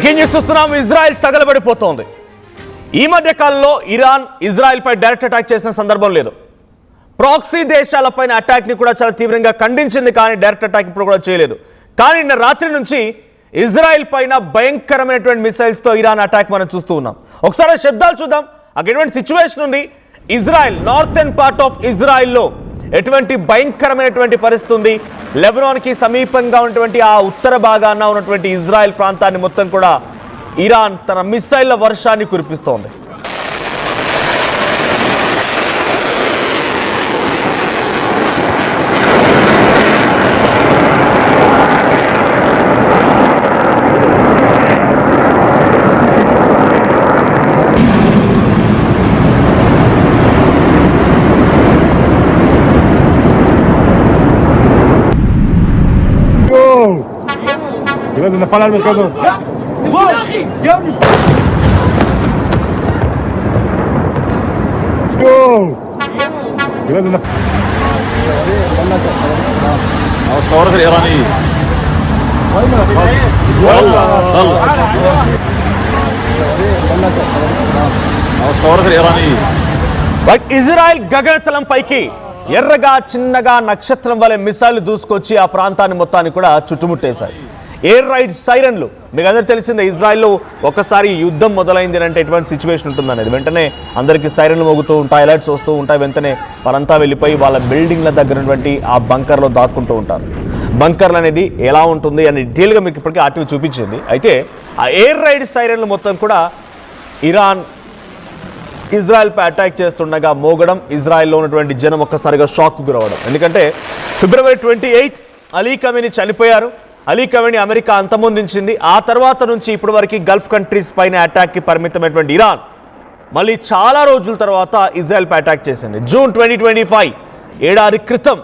Breaking news చూస్తున్నాం. Israel తగలబడిపోతోంది. ఈ మధ్య కాలంలో ఇరాన్ ఇజ్రాయెల్ పై డైరెక్ట్ అటాక్ చేసిన సందర్భం లేదు. ప్రాక్సీ దేశాలపైన అటాక్ ని కూడా చాలా తీవ్రంగా ఖండించింది, కానీ డైరెక్ట్ అటాక్ ఇప్పుడు కూడా చేయలేదు. కానీ నిన్న రాత్రి నుంచి ఇజ్రాయెల్ పైన భయంకరమైనటువంటి మిసైల్స్ తో ఇరాన్ అటాక్ మనం చూస్తూ ఉన్నాం. ఒకసారి శబ్దాలు చూద్దాం. అక్కడ ఎటువంటి సిచ్యువేషన్ ఉంది, Israel northern part of Israel లో ఎటువంటి భయంకరమైనటువంటి పరిస్థితి ఉంది. లెబనాన్ కి సమీపంగా ఉన్నటువంటి ఆ ఉత్తర భాగాన ఉన్నటువంటి ఇజ్రాయెల్ ప్రాంతాన్ని మొత్తం కూడా ఇరాన్ తన మిసైళ్ల వర్షాన్ని కురిపిస్తోంది. لازم نفعل المركز. لازم الصواريخ الإيرانية. الصواريخ الإيرانية. ఇజ్రాయెల్ గగనతలం పైకి ఎర్రగా చిన్నగా నక్షత్రం వలె మిసైల్ దూసుకొచ్చి ఆ ప్రాంతాన్ని మొత్తాన్ని కూడా చుట్టుముట్టేశాయి. ఎయిర్ రైడ్ సైరన్లు మీకు అందరూ తెలిసిందే. ఇజ్రాయెల్లో ఒకసారి యుద్ధం మొదలైంది అంటే ఎటువంటి సిచ్యువేషన్ ఉంటుందనేది వెంటనే అందరికీ సైరన్లు మోగుతూ ఉంటాయి, అలర్ట్స్ వస్తూ ఉంటాయి. వెంటనే వారంతా వెళ్ళిపోయి వాళ్ళ బిల్డింగ్ల దగ్గర ఉన్నటువంటి ఆ బంకర్లో దాక్కుంటూ ఉంటారు. బంకర్లు అనేది ఎలా ఉంటుంది అని డీటెయిల్గా మీకు ఇప్పటికీ ఆర్టీవీ చూపించింది. అయితే ఆ ఎయిర్ రైడ్ సైరన్లు మొత్తం కూడా ఇరాన్ ఇజ్రాయెల్పై అటాక్ చేస్తుండగా మోగడం, ఇజ్రాయెల్లో ఉన్నటువంటి జనం ఒక్కసారిగా షాక్ గురవడం. ఎందుకంటే ఫిబ్రవరి 28 అలీ ఖమేనీ చనిపోయారు. అలీ ఖమేనీ అమెరికా అంతమొందించింది. ఆ తర్వాత నుంచి ఇప్పటి వరకు గల్ఫ్ కంట్రీస్ పైన అటాక్కి పరిమితమైనటువంటి ఇరాన్ మళ్ళీ చాలా రోజుల తర్వాత ఇజ్రాయెల్పై అటాక్ చేసింది. జూన్ 2025 ఏడాది క్రితం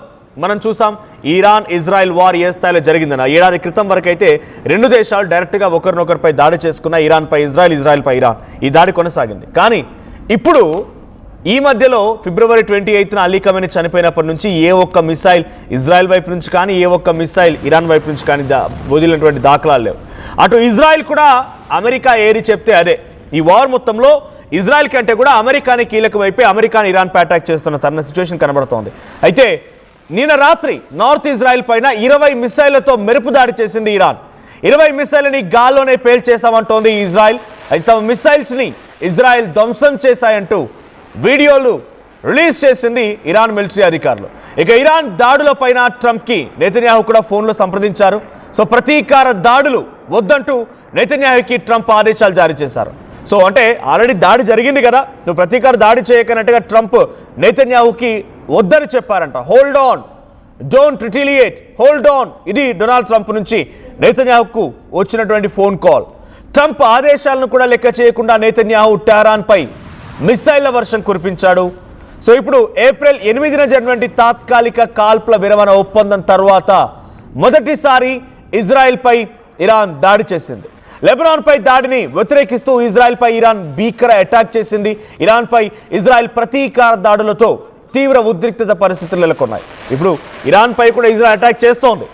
మనం చూసాం ఇరాన్ ఇజ్రాయెల్ వార్ ఏ స్థాయిలో జరిగిందని. ఏడాది క్రితం వరకు అయితే రెండు దేశాలు డైరెక్ట్గా ఒకరినొకరిపై దాడి చేసుకున్న, ఇరాన్పై ఇజ్రాయెల్, ఇజ్రాయెల్పై ఇరాన్. ఈ దాడి కొనసాగింది. కానీ ఇప్పుడు ఈ మధ్యలో ఫిబ్రవరి 28న అలీ ఖమేనీ చనిపోయినప్పటి నుంచి ఏ ఒక్క మిసైల్ ఇజ్రాయెల్ వైపు నుంచి కానీ ఏ ఒక్క మిసైల్ ఇరాన్ వైపు నుంచి కానీ వదిలినటువంటి దాఖలాలు లేవు. అటు ఇజ్రాయెల్ కూడా అమెరికా ఏరి చెప్తే అదే. ఈ వార్ మొత్తంలో ఇజ్రాయెల్ కంటే కూడా అమెరికాని కీలకమైపోయి అమెరికాని ఇరాన్పై అటాక్ చేస్తున్న తన సిచ్యువేషన్ కనబడుతోంది. అయితే నిన్న రాత్రి నార్త్ ఇజ్రాయెల్ పైన 20 మిసైళ్లతో మెరుపు దాడి చేసింది ఇరాన్. 20 మిసైల్ని గాల్లోనే పేల్చేశామంటోంది ఇజ్రాయెల్. అయితే తమ మిసైల్స్ని ఇజ్రాయెల్ ధ్వంసం చేశాయంటూ వీడియోలు రిలీజ్ చేసింది ఇరాన్ మిలిటరీ అధికారులు. ఇక ఇరాన్ దాడుల పైన ట్రంప్కి నెతన్యాహు కూడా ఫోన్లో సంప్రదించారు. సో ప్రతీకార దాడులు వద్దంటూ నెతన్యాహుకి ట్రంప్ ఆదేశాలు జారీ చేశారు. సో అంటే ఆల్రెడీ దాడి జరిగింది కదా, నువ్వు ప్రతీకార దాడి చేయకనట్టుగా ట్రంప్ నెతన్యాహుకి వద్దని చెప్పారంట. Hold on, don't retaliate, hold on. ఇది డొనాల్డ్ ట్రంప్ నుంచి నెతన్యాహుకు వచ్చినటువంటి ఫోన్ కాల్. ట్రంప్ ఆదేశాలను కూడా లెక్క చేయకుండా నెతన్యాహు టెహరాన్పై మిసైళ్ల వర్షం కురిపించాడు. సో ఇప్పుడు ఏప్రిల్ 8న జరిగినటువంటి తాత్కాలిక కాల్పుల విరమణ ఒప్పందం తర్వాత మొదటిసారి ఇజ్రాయెల్పై ఇరాన్ దాడి చేసింది. లెబనాన్పై దాడిని వ్యతిరేకిస్తూ ఇజ్రాయెల్పై ఇరాన్ భీకర అటాక్ చేసింది. ఇరాన్పై ఇజ్రాయెల్ ప్రతీకార దాడులతో తీవ్ర ఉద్రిక్తత పరిస్థితులు నెలకొన్నాయి. ఇప్పుడు ఇరాన్పై కూడా ఇజ్రాయెల్ అటాక్ చేస్తోంది.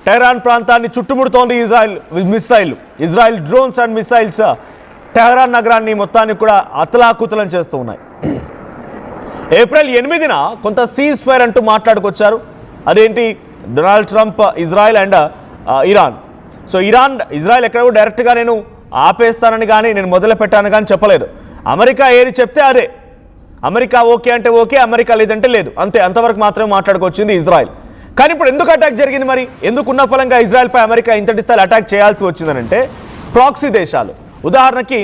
టెహరాన్ ప్రాంతాన్ని చుట్టుముడుతోంది Israel missile. Israel drones and missiles Tehran నగరాన్ని మొత్తాన్ని కూడా అతలాకుతలం చేస్తూ ఉన్నాయి. ఏప్రిల్ 8న కొంత సీజ్ ఫైర్ అంటూ మాట్లాడుకొచ్చారు. అదేంటి, Donald Trump, Israel and Iran. So Israel ఎక్కడ కూడా డైరెక్ట్గా నేను ఆపేస్తానని కానీ నేను మొదలు పెట్టాను కానీ చెప్పలేదు. అమెరికా ఏది చెప్తే అదే. అమెరికా ఓకే అంటే ఓకే, అమెరికా లేదంటే లేదు, అంతే. అంతవరకు మాత్రమే మాట్లాడుకొచ్చింది ఇజ్రాయెల్. కానీ ఇప్పుడు ఎందుకు అటాక్ జరిగింది మరి? ఎందుకు ఉన్న ఫలంగా ఇజ్రాయెల్పై అమెరికా ఇంతటి స్థాయిలో అటాక్ చేయాల్సి వచ్చిందనంటే ప్రాక్సీ దేశాలు, ఉదాహరణకి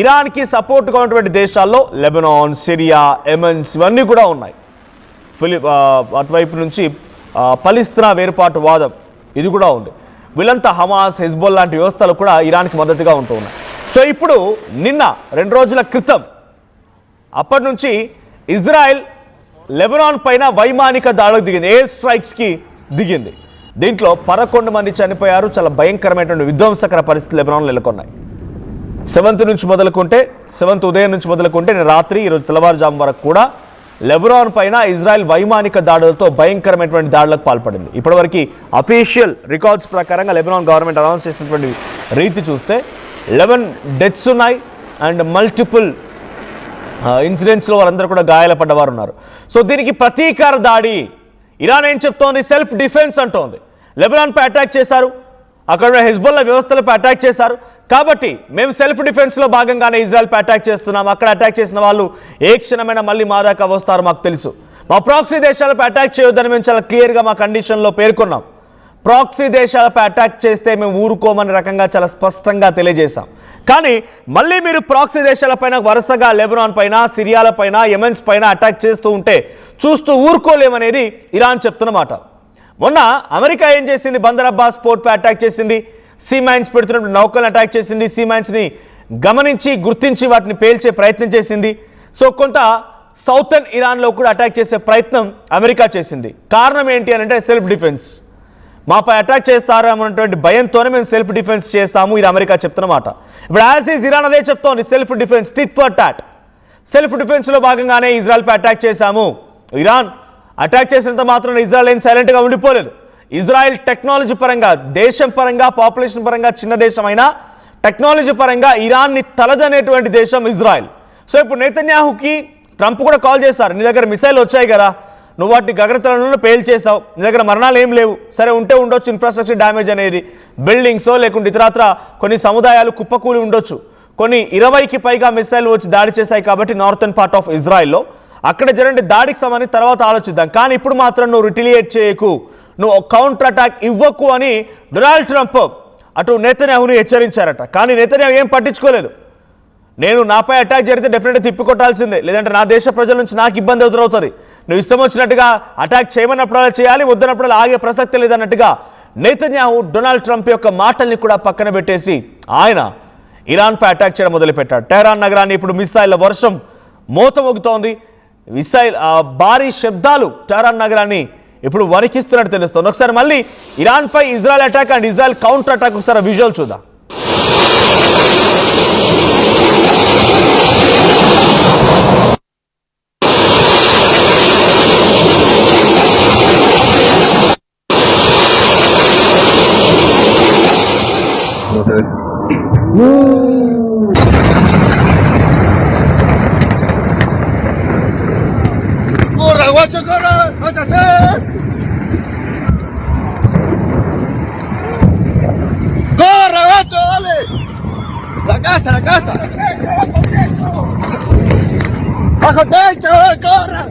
ఇరాన్కి సపోర్ట్గా ఉన్నటువంటి దేశాల్లో లెబనాన్, సిరియా, యెమెన్స్ ఇవన్నీ కూడా ఉన్నాయి. అటువైపు నుంచి పలిస్తీనా వేర్పాటు వాదం ఇది కూడా ఉంది. వీళ్ళంతా హమాస్, హెజ్బొల్ లాంటి వ్యవస్థలు కూడా ఇరాన్కి మద్దతుగా ఉంటూ ఉన్నాయి. సో ఇప్పుడు నిన్న 2 రోజుల క్రితం అప్పటి నుంచి ఇజ్రాయెల్ లెబనాన్ పైన వైమానిక దాడులకు దిగింది, ఎయిర్ స్ట్రైక్స్కి దిగింది. దీంట్లో 11 మంది చనిపోయారు. చాలా భయంకరమైనటువంటి విధ్వంసకర పరిస్థితులు లెబనాన్లో నెలకొన్నాయి. 7th నుంచి మొదలుకుంటే 7th ఉదయం నుంచి మొదలుకుంటే రాత్రి ఈరోజు తెల్లవారుజాము వరకు కూడా లెబనాన్ పైన ఇజ్రాయెల్ వైమానిక దాడులతో భయంకరమైనటువంటి దాడులకు పాల్పడింది. ఇప్పటివరకు అఫీషియల్ రికార్డ్స్ ప్రకారంగా లెబనాన్ గవర్నమెంట్ అనౌన్స్ చేసినటువంటి రీతి చూస్తే 11 డెత్స్ ఉన్నాయి అండ్ మల్టిపుల్ ఇన్సిడెంట్స్లో వాళ్ళందరూ కూడా గాయాలపడ్డవారు ఉన్నారు. సో దీనికి ప్రతీకార దాడి ఇరాన్ ఏం చెప్తోంది? సెల్ఫ్ డిఫెన్స్ అంటోంది. లెబనాన్పై అటాక్ చేశారు, అక్కడ హెజ్బొల్లా వ్యవస్థలపై అటాక్ చేశారు, కాబట్టి మేము సెల్ఫ్ డిఫెన్స్లో భాగంగానే ఇజ్రాయెల్పై అటాక్ చేస్తున్నాం. అక్కడ అటాక్ చేసిన వాళ్ళు ఏ క్షణమైనా మళ్ళీ మా దాకా వస్తారు, మాకు తెలుసు. మా ప్రాక్సీ దేశాలపై అటాక్ చేయొద్దని మేము చాలా క్లియర్గా మా కండిషన్లో పేర్కొన్నాం. ప్రాక్సీ దేశాలపై అటాక్ చేస్తే మేము ఊరుకోమని రకంగా చాలా స్పష్టంగా తెలియజేశాం. కానీ మళ్ళీ మీరు ప్రాక్సీ దేశాలపైన వరుసగా లెబనాన్ పైన, సిరియాల పైన, యెమెన్స్ పైన అటాక్ చేస్తూ ఉంటే చూస్తూ ఊరుకోలేమనేది ఇరాన్ చెప్తున్నమాట. మొన్న అమెరికా ఏం చేసింది? బందర్ అబ్బాస్ పోర్ట్పై అటాక్ చేసింది, సీ మైన్స్ పెడుతున్నప్పుడు నౌకలను అటాక్ చేసింది, సీ మైన్స్ని గమనించి గుర్తించి వాటిని పేల్చే ప్రయత్నం చేసింది. సో కొంత సౌతర్న్ ఇరాన్లో కూడా అటాక్ చేసే ప్రయత్నం అమెరికా చేసింది. కారణం ఏంటి అని అంటే సెల్ఫ్ డిఫెన్స్. మాపై అటాక్ చేస్తారు అన్నటువంటి భయంతోనే మేము సెల్ఫ్ డిఫెన్స్ చేస్తాము, ఇది అమెరికా చెప్తున్నమాట. ఇప్పుడు యాజ్ ఈజ్ ఇరాన్ అదే చెప్తోంది, self defence, tit for tat. Self డిఫెన్స్లో భాగంగానే ఇజ్రాయెల్పై అటాక్ చేశాము. ఇరాన్ అటాక్ చేసినంత మాత్రం ఇజ్రాయెల్ ఏం సైలెంట్గా ఉండిపోలేదు. ఇజ్రాయెల్ టెక్నాలజీ పరంగా, దేశం పరంగా, పాపులేషన్ పరంగా చిన్న దేశం అయినా టెక్నాలజీ పరంగా ఇరాన్ని తలదనేటువంటి దేశం ఇజ్రాయెల్. సో ఇప్పుడు నెతన్యాహుకి ట్రంప్ కూడా కాల్ చేశారు, నీ దగ్గర మిసైల్ వచ్చాయి కదా, నువ్వు వాటిని గగనతలంలో పేల్చేసావు, నీ దగ్గర మరణాలు ఏం లేవు, సరే ఉంటే ఉండొచ్చు ఇన్ఫ్రాస్ట్రక్చర్ డ్యామేజ్ అనేది, బిల్డింగ్సో లేకుంటే ఇతరత్ర కొన్ని సముదాయాలు కుప్పకూలి ఉండొచ్చు, కొన్ని 20కి పైగా మిసైల్ వచ్చి దాడి చేశాయి కాబట్టి నార్థన్ పార్ట్ ఆఫ్ ఇజ్రాయెల్లో అక్కడ జరిగిన దాడికి సంబంధించి తర్వాత ఆలోచిద్దాం, కానీ ఇప్పుడు మాత్రం నువ్వు రిటిలియేట్ చేయకు, నువ్వు కౌంటర్ అటాక్ ఇవ్వకు అని డొనాల్డ్ ట్రంప్ అటు నెతన్యాహుని హెచ్చరించారట. కానీ నెతన్యాహు ఏం పట్టించుకోలేదు. నేను నాపై అటాక్ జరిగితే డెఫినెట్గా తిప్పికొట్టాల్సిందే, లేదంటే నా దేశ ప్రజల నుంచి నాకు ఇబ్బంది ఎదురవుతుంది, నువ్వు ఇష్టం వచ్చినట్టుగా అటాక్ చేయమన్నప్పుడు అలా చేయాలి, వద్దన్నప్పుడు ఆగే ప్రసక్తి లేదన్నట్టుగా నెతన్యాహు డొనాల్డ్ ట్రంప్ యొక్క మాటల్ని కూడా పక్కన పెట్టేసి ఆయన ఇరాన్పై అటాక్ చేయడం మొదలుపెట్టాడు. టెహరాన్ నగరాన్ని ఇప్పుడు మిసైళ్ల వర్షం మోతమోగుతోంది. మిసైల్ భారీ శబ్దాలు టెహరాన్ నగరాన్ని ఇప్పుడు వణికిస్తున్నట్టు తెలుస్తుంది. ఒకసారి మళ్ళీ ఇరాన్పై Israel attack and Israel counter attack ఒకసారి విజువల్ చూద్దాం. ¡Corre, guacho, corre! ¡Pásate! ¡Corre, guacho, dale! ¡La casa, la casa! ¡Bajo techo, corre!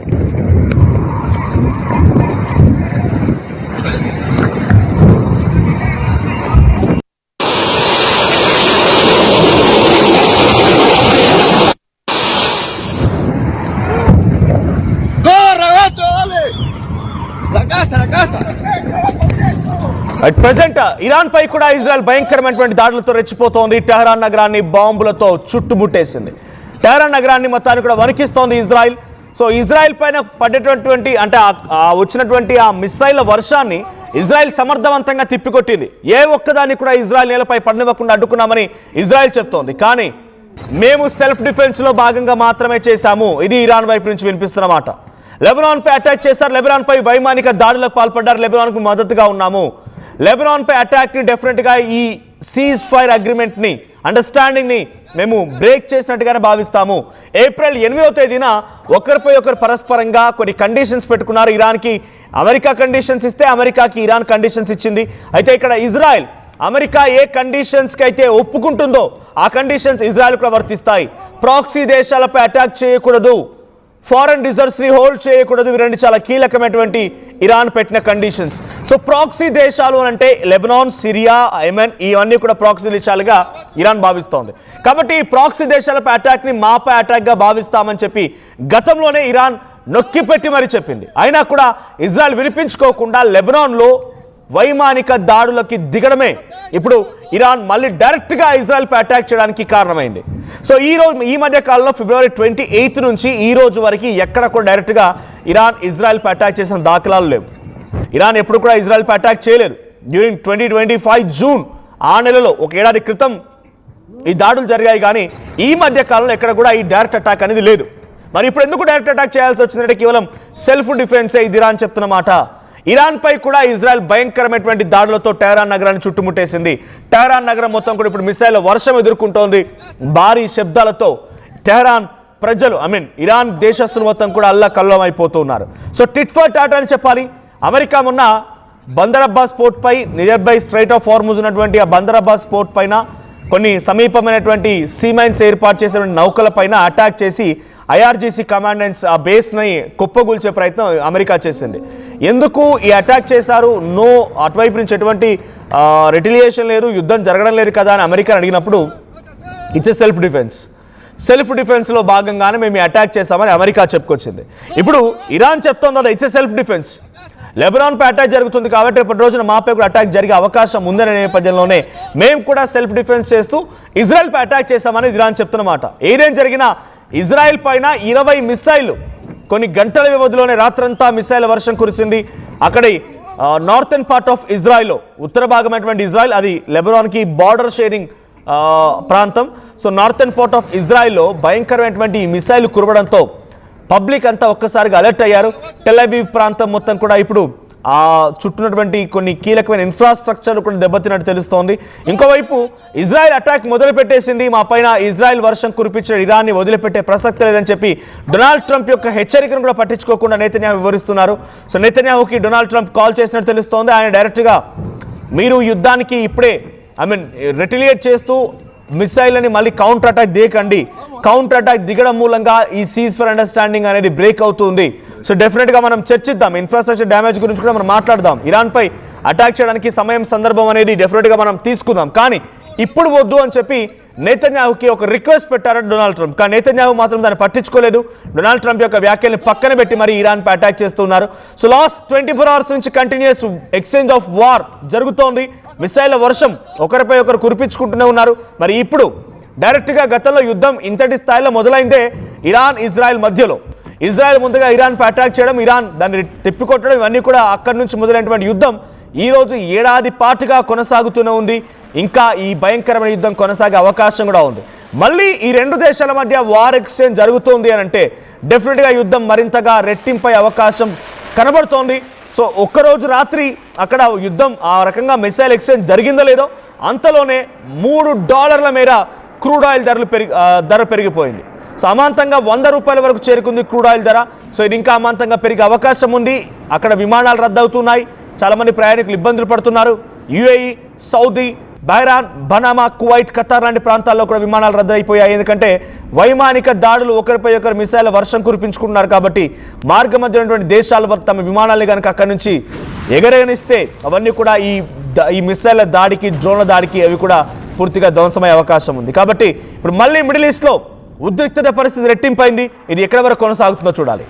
At present Iran పై కూడా ఇజ్రాయెల్ భయంకరమైనటువంటి దాడులతో రెచ్చిపోతోంది. టెహరాన్ నగరాన్ని బాంబులతో చుట్టుముట్టేసింది. టెహరాన్ నగరాన్ని మొత్తాన్ని కూడా వణికిస్తోంది ఇజ్రాయెల్. సో ఇజ్రాయెల్ పైన పడేటటువంటి అంటే వచ్చినటువంటి ఆ మిసైళ్ల వర్షాన్ని ఇజ్రాయెల్ సమర్థవంతంగా తిప్పికొట్టింది. ఏ ఒక్కదాన్ని కూడా ఇజ్రాయెల్ నేలపై పడనివ్వకుండా అడ్డుకున్నామని ఇజ్రాయెల్ చెప్తోంది. కానీ మేము సెల్ఫ్ డిఫెన్స్లో భాగంగా మాత్రమే చేశాము, ఇది ఇరాన్ వైపు నుంచి వినిపిస్తున్నమాట. లెబనాన్పై అటాక్ చేశారు, లెబనాన్పై వైమానిక దాడులకు పాల్పడ్డారు, లెబనాన్కు మద్దతుగా ఉన్నాము. లెబనాన్పై అటాక్ని డెఫినెట్గా ఈ సీజ్ ఫైర్ అగ్రిమెంట్ని, అండర్స్టాండింగ్ని మేము బ్రేక్ చేసినట్టుగానే భావిస్తాము. ఏప్రిల్ 8వ తేదీన ఒకరిపై ఒకరు పరస్పరంగా కొన్ని కండిషన్స్ పెట్టుకున్నారు. ఇరాన్కి అమెరికా కండిషన్స్ ఇస్తే అమెరికాకి ఇరాన్ కండిషన్స్ ఇచ్చింది. అయితే ఇక్కడ ఇజ్రాయెల్ అమెరికా ఏ కండిషన్స్కి అయితే ఒప్పుకుంటుందో ఆ కండిషన్స్ ఇజ్రాయెల్ కూడా వర్తిస్తాయి. ప్రాక్సీ దేశాలపై అటాక్ చేయకూడదు, ఫారెన్ రిజర్వ్స్ని హోల్డ్ చేయకూడదు, ఇవి రెండు చాలా కీలకమైనటువంటి ఇరాన్ పెట్టిన కండిషన్స్. సో ప్రాక్సీ దేశాలు అంటే లెబనాన్, సిరియా, యెమెన్ ఇవన్నీ కూడా ప్రాక్సీ దేశాలుగా ఇరాన్ భావిస్తోంది. కాబట్టి ఈ ప్రాక్సీ దేశాలపై అటాక్ని మాపై అటాక్గా భావిస్తామని చెప్పి గతంలోనే ఇరాన్ నొక్కిపెట్టి మరీ చెప్పింది. అయినా కూడా ఇజ్రాయెల్ వినిపించుకోకుండా లెబనాన్లో వైమానిక దాడులకి దిగడమే ఇప్పుడు ఇరాన్ మళ్ళీ డైరెక్ట్గా ఇజ్రాయెల్పై అటాక్ చేయడానికి కారణమైంది. సో ఈ మధ్య కాలంలో ఫిబ్రవరి 28 నుంచి ఈ రోజు వరకు ఎక్కడ కూడా డైరెక్ట్గా ఇరాన్ ఇజ్రాయెల్పై అటాక్ చేసిన దాఖలాలు లేవు. ఇరాన్ ఎప్పుడు కూడా ఇజ్రాయెల్పై అటాక్ చేయలేదు. డ్యూరింగ్ 2025 జూన్ ఆ నెలలో ఒక ఏడాది క్రితం ఈ దాడులు జరిగాయి, కానీ ఈ మధ్య కాలంలో ఎక్కడ కూడా ఈ డైరెక్ట్ అటాక్ అనేది లేదు. మరి ఇప్పుడు ఎందుకు డైరెక్ట్ అటాక్ చేయాల్సి వచ్చిందంటే కేవలం సెల్ఫ్ డిఫెన్సే ఇది ఇరాన్ చెప్తున్నమాట. ఇరాన్పై కూడా ఇజ్రాయెల్ భయంకరమైనటువంటి దాడులతో టెహరాన్ నగరాన్ని చుట్టుముట్టేసింది. టెహరాన్ నగరం మొత్తం కూడా ఇప్పుడు మిసైల్ వర్షం ఎదుర్కొంటోంది. భారీ శబ్దాలతో టెహరాన్ ప్రజలు ఇరాన్ దేశస్తులు మొత్తం కూడా అల్లకల్లం అయిపోతూ ఉన్నారు. సో టిట్ ఫర్ టాట్ అని చెప్పాలి. అమెరికా మొన్న బందర్ అబ్బాస్ పోర్ట్ పై near by strait of Hormuz ఉన్నటువంటి ఆ బందర్ అబ్బాస్ పోర్ట్ పైన కొన్ని సమీపమైనటువంటి సీమైన్స్ ఏర్పాటు చేసిన నౌకల పైన అటాక్ చేసి ఐఆర్జీసీ కమాండెంట్స్ ఆ బేస్ని కుప్పగూల్చే ప్రయత్నం అమెరికా చేసింది. ఎందుకు ఈ అటాక్ చేశారు? నో, అటువైపు నుంచి ఎటువంటి రిటిలియేషన్ లేదు, యుద్ధం జరగడం లేదు కదా అని అమెరికా అడిగినప్పుడు ఇట్స్ సెల్ఫ్ డిఫెన్స్లో భాగంగానే మేము అటాక్ చేస్తామని అమెరికా చెప్పుకొచ్చింది. ఇప్పుడు ఇరాన్ చెప్తోంది కదా ఇట్స్ సెల్ఫ్ డిఫెన్స్. లెబనాన్పై అటాక్ జరుగుతుంది కాబట్టి రేపటి రోజున మాపై కూడా అటాక్ జరిగే అవకాశం ఉందనే నేపథ్యంలోనే మేము కూడా సెల్ఫ్ డిఫెన్స్ చేస్తూ ఇజ్రాయెల్పై అటాక్ చేస్తామని ఇరాన్ చెప్తున్నమాట. ఏదేం జరిగినా ఇజ్రాయెల్ పైన 20 మిసైళ్లు కొన్ని గంటల వ్యవధిలోనే రాత్రంతా మిసైల్ వర్షం కురిసింది. అక్కడి నార్థన్ పార్ట్ ఆఫ్ ఇజ్రాయెల్లో ఉత్తర భాగమైనటువంటి ఇజ్రాయెల్, అది లెబనాన్కి బార్డర్ షేరింగ్ ప్రాంతం. సో నార్థన్ పార్ట్ ఆఫ్ ఇజ్రాయెల్లో భయంకరమైనటువంటి ఈ మిసైల్ కురవడంతో పబ్లిక్ అంతా ఒక్కసారిగా అలర్ట్ అయ్యారు. టెల్ అవీవ్ ప్రాంతం మొత్తం కూడా ఇప్పుడు ఆ చుట్టూనటువంటి కొన్ని కీలకమైన ఇన్ఫ్రాస్ట్రక్చర్ కూడా దెబ్బతిన్నట్టు తెలుస్తోంది. ఇంకోవైపు ఇజ్రాయెల్ అటాక్ మొదలు పెట్టేసింది, మా పైన ఇజ్రాయెల్ వర్షం కురిపించిన ఇరాన్ని వదిలిపెట్టే ప్రసక్తి లేదని చెప్పి డొనాల్డ్ ట్రంప్ యొక్క హెచ్చరికను కూడా పట్టించుకోకుండా నెతన్యాహు వివరిస్తున్నారు. సో నెతన్యాహుకి డొనాల్డ్ ట్రంప్ కాల్ చేసినట్టు తెలుస్తోంది. ఆయన డైరెక్ట్గా మీరు యుద్ధానికి ఇప్పుడే రెటిలియేట్ చేస్తూ మిసైల్ అని మళ్ళీ కౌంటర్ అటాక్ దిగకండి, కౌంటర్ అటాక్ దిగడం మూలంగా ఈ సీజ్ ఫర్ అండర్స్టాండింగ్ అనేది బ్రేక్ అవుతుంది. సో డెఫినెట్గా మనం చర్చిద్దాం, ఇన్ఫ్రాస్ట్రక్చర్ డ్యామేజ్ గురించి కూడా మనం మాట్లాడదాం. ఇరాన్పై అటాక్ చేయడానికి సమయం సందర్భం అనేది డెఫినెట్గా మనం తీసుకుందాం, కానీ ఇప్పుడు వద్దు అని చెప్పి నెతన్యాహుకి ఒక రిక్వెస్ట్ పెట్టారట డొనాల్డ్ ట్రంప్. కానీ నెతన్యాహు మాత్రం దాన్ని పట్టించుకోలేదు. డొనాల్డ్ ట్రంప్ యొక్క వ్యాఖ్యల్ని పక్కన పెట్టి మరి ఇరాన్పై అటాక్ చేస్తున్నారు. సో లాస్ట్ 24 hours నుంచి కంటిన్యూస్ ఎక్స్చేంజ్ ఆఫ్ వార్ జరుగుతోంది. మిసైల్ వర్షం ఒకరిపై ఒకరు కురిపించుకుంటూనే ఉన్నారు. మరి ఇప్పుడు డైరెక్ట్గా గతంలో యుద్ధం ఇంతటి స్థాయిలో మొదలైందే ఇరాన్ ఇజ్రాయెల్ మధ్యలో. ఇజ్రాయెల్ ముందుగా ఇరాన్పై అటాక్ చేయడం, ఇరాన్ దాన్ని తిప్పికొట్టడం, ఇవన్నీ కూడా అక్కడి నుంచి మొదలైనటువంటి యుద్ధం ఈరోజు ఏడాది పాటుగా కొనసాగుతూనే ఉంది. ఇంకా ఈ భయంకరమైన యుద్ధం కొనసాగే అవకాశం కూడా ఉంది. మళ్ళీ ఈ రెండు దేశాల మధ్య వార్ ఎక్స్చేంజ్ జరుగుతోంది అని అంటే డెఫినెట్గా యుద్ధం మరింతగా రెట్టింపై అవకాశం కనబడుతోంది. సో ఒక్కరోజు రాత్రి అక్కడ యుద్ధం ఆ రకంగా మిసైల్ ఎక్స్చేంజ్ జరిగిందో లేదో అంతలోనే $3 మేర క్రూడ్ ఆయిల్ ధర పెరిగిపోయింది. సో అమాంతంగా $100 వరకు చేరుకుంది క్రూడ్ ఆయిల్ ధర. సో ఇది ఇంకా అమాంతంగా పెరిగే అవకాశం ఉంది. అక్కడ విమానాలు రద్దవుతున్నాయి, చాలామంది ప్రయాణికులు ఇబ్బందులు పడుతున్నారు. యుఏఈ, సౌదీ, బహ్రాన్, బనామా, కువైట్, ఖతార్ లాంటి ప్రాంతాల్లో కూడా విమానాలు రద్దయిపోయాయి. ఎందుకంటే వైమానిక దాడులు, ఒకరిపై ఒకరు మిసైల్ వర్షం కురిపించుకుంటున్నారు కాబట్టి మార్గ మధ్య ఉన్నటువంటి దేశాలు తమ విమానాలు కనుక అక్కడి నుంచి ఎగరనిస్తే అవన్నీ కూడా ఈ మిసైల్ దాడికి, డ్రోన్ల దాడికి అవి కూడా పూర్తిగా ధ్వంసమయ్యే అవకాశం ఉంది. కాబట్టి ఇప్పుడు మళ్ళీ మిడిల్ ఈస్ట్లో ఉద్రిక్తత పరిస్థితి రెట్టింపైంది. ఇది ఎక్కడి వరకు కొనసాగుతుందో చూడాలి.